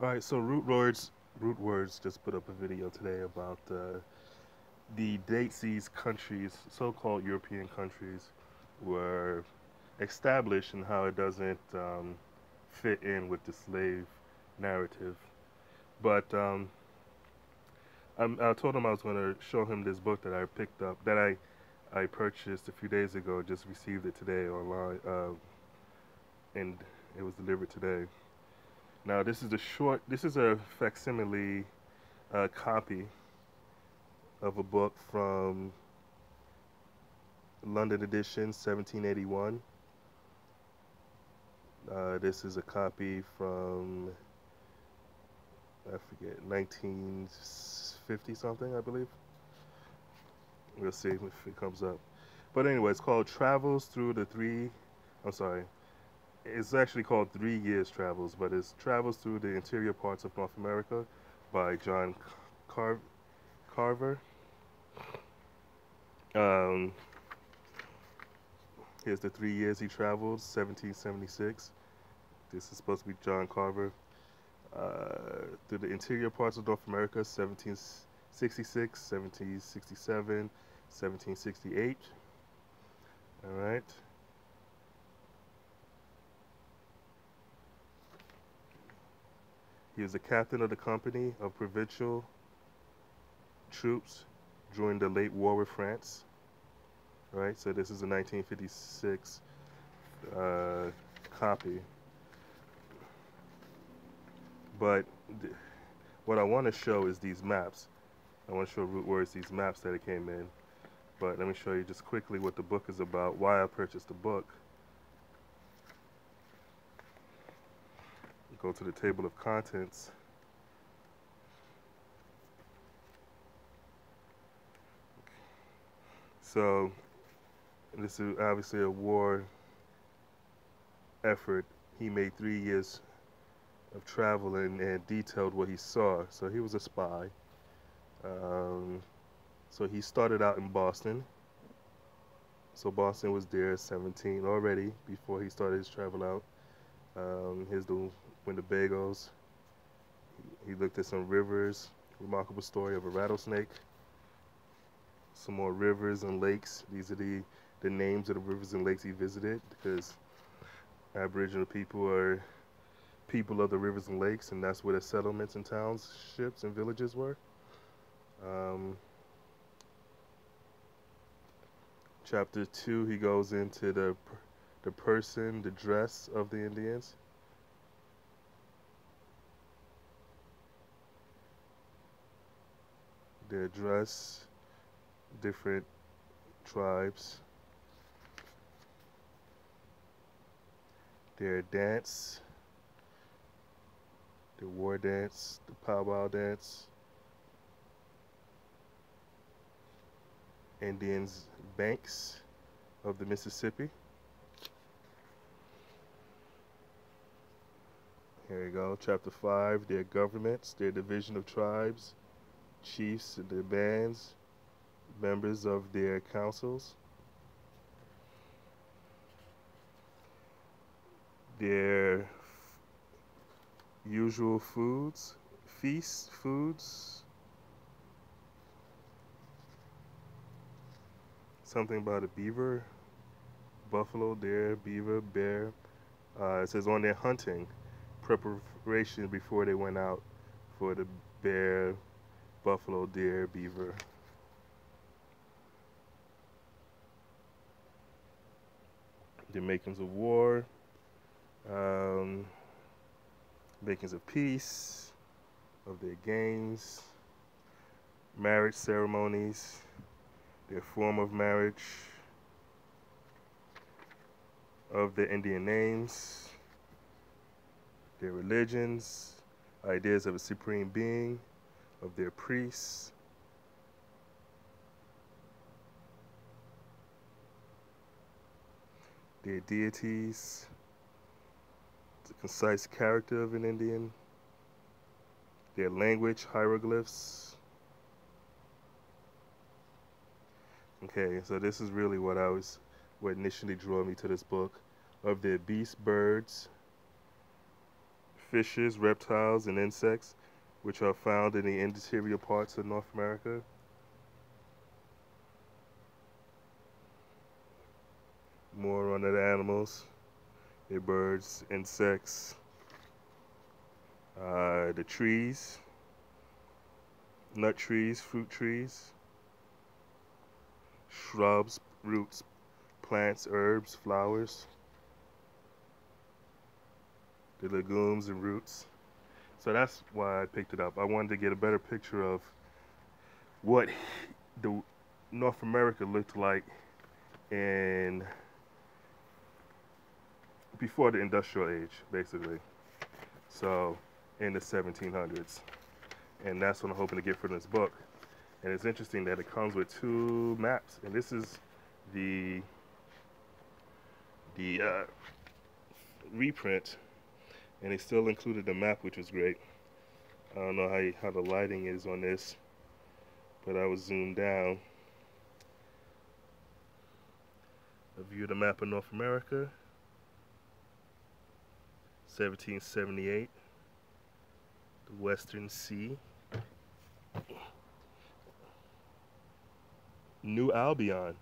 All right, so Root Words just put up a video today about the dates these countries, so-called European countries, were established and how it doesn't fit in with the slave narrative. But I told him I was going to show him this book that I picked up, that I purchased a few days ago, just received it today online, and it was delivered today. Now, this is a facsimile copy of a book from London edition, 1781. This is a copy from, I forget, 1950 something, I believe. We'll see if it comes up. But anyway, it's called Travels Through the Three. I'm sorry. It's actually called 3 Years Travels, but it's Travels Through the Interior Parts of North America by John Car- Carver. Um, Here's the 3 years he traveled, 1776. This is supposed to be John Carver. Through the interior parts of North America, 1766, 1767, 1768. All right. He was the captain of the company of provincial troops during the late war with France. All right, so this is a 1956 copy. But what I want to show is these maps. I want to show Root Words these maps that it came in. But let me show you just quickly what the book is about, why I purchased the book. Go to the table of contents. So this is obviously a war effort. He made 3 years of travel and detailed what he saw. So he was a spy. Um, so he started out in Boston. So Boston was there at 17 already before he started his travel out. Here's the Winnebagos. He looked at some rivers. Remarkable story of a rattlesnake. Some more rivers and lakes. These are the names of the rivers and lakes he visited, because Aboriginal people are people of the rivers and lakes, and that's where the settlements and townships and villages were. Um, Chapter 2, he goes into the person, the dress of the Indians. Their dress, different tribes, their dance, the war dance, the powwow dance, Indians' banks of the Mississippi. Here we go. Chapter 5, their governments, their division of tribes, chiefs and their bands, members of their councils, their usual foods, feast foods, something about a beaver, buffalo, deer, beaver, bear. It says on their hunting preparation before they went out for the bear, buffalo, deer, beaver. The makings of war, um, makings of peace, of their games, marriage ceremonies, their form of marriage, of the Indian names, their religions, ideas of a supreme being, of their priests, their deities, the concise character of an Indian, their language, hieroglyphs. Okay, so this is really what initially drew me to this book, of their beasts, birds, fishes, reptiles, and insects which are found in the interior parts of North America. More on the animals, the birds, insects, the trees, nut trees, fruit trees, shrubs, roots, plants, herbs, flowers, the legumes and roots. So that's why I picked it up. I wanted to get a better picture of what the North America looked like in before the industrial age, basically. So in the 1700s. And that's what I'm hoping to get from this book. And it's interesting that it comes with 2 maps. And this is the reprint, and they still included the map, which was great. I don't know how the lighting is on this, but I was zoomed down. A view of the map of North America, 1778, the Western Sea, New Albion.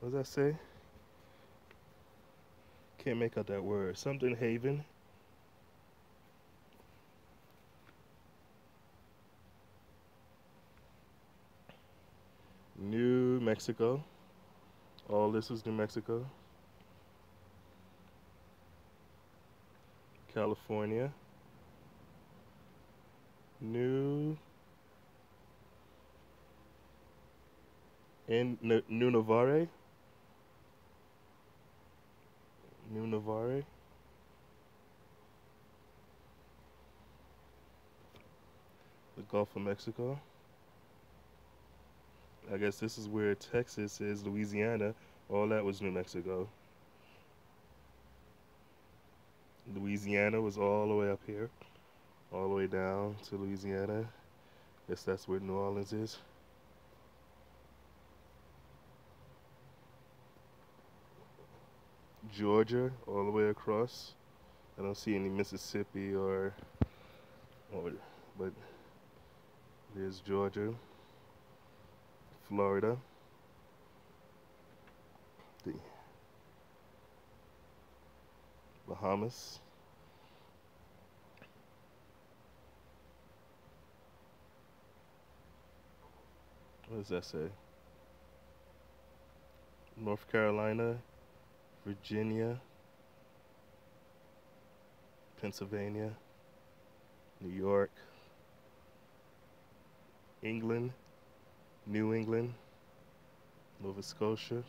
What does that say? Can't make out that word. Something Haven. New Mexico. All this is New Mexico. California. New Navarre. New Navarre. The Gulf of Mexico. I guess this is where Texas is, Louisiana. All that was New Mexico. Louisiana was all the way up here, all the way down to Louisiana. Guess that's where New Orleans is. Georgia, all the way across. I don't see any Mississippi but there's Georgia, Florida, the Bahamas, what does that say? North Carolina, Virginia, Pennsylvania, New York, England, New England, Nova Scotia,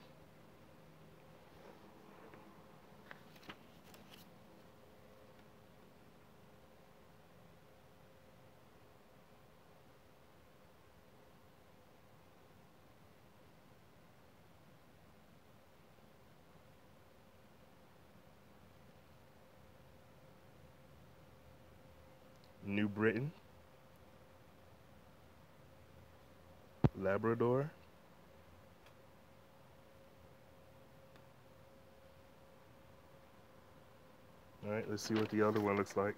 New Britain, Labrador, all right, let's see what the other one looks like.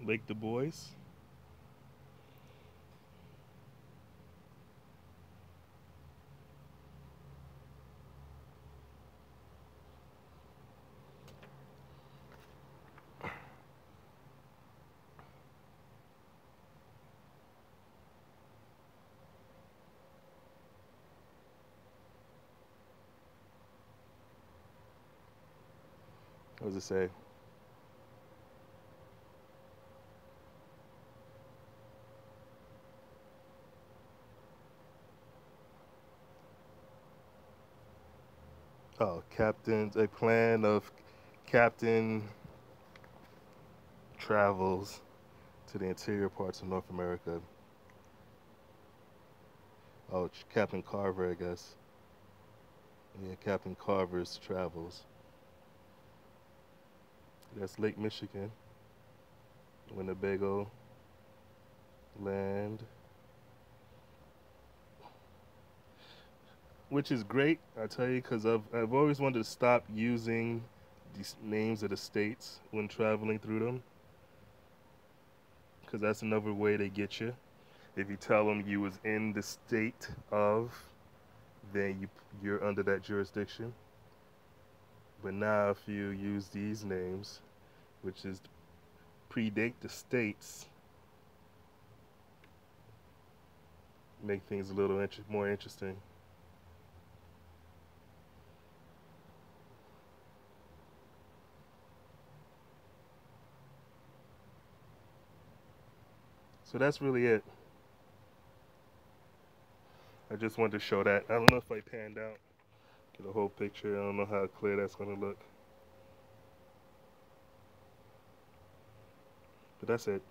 Lake Du Bois, what does it say? Oh, captains, a plan of Captain travels to the interior parts of North America. Oh, Captain Carver, I guess. Yeah, Captain Carver's travels. That's Lake Michigan, Winnebago land, which is great, I tell you, because I've always wanted to stop using these names of the states when traveling through them, because that's another way they get you. If you tell them you was in the state of, then you're under that jurisdiction. But now if you use these names, which is predate the states, make things a little more interesting. So that's really it. I just wanted to show that. I don't know if I panned out, get a whole picture. I don't know how clear that's going to look. But that's it.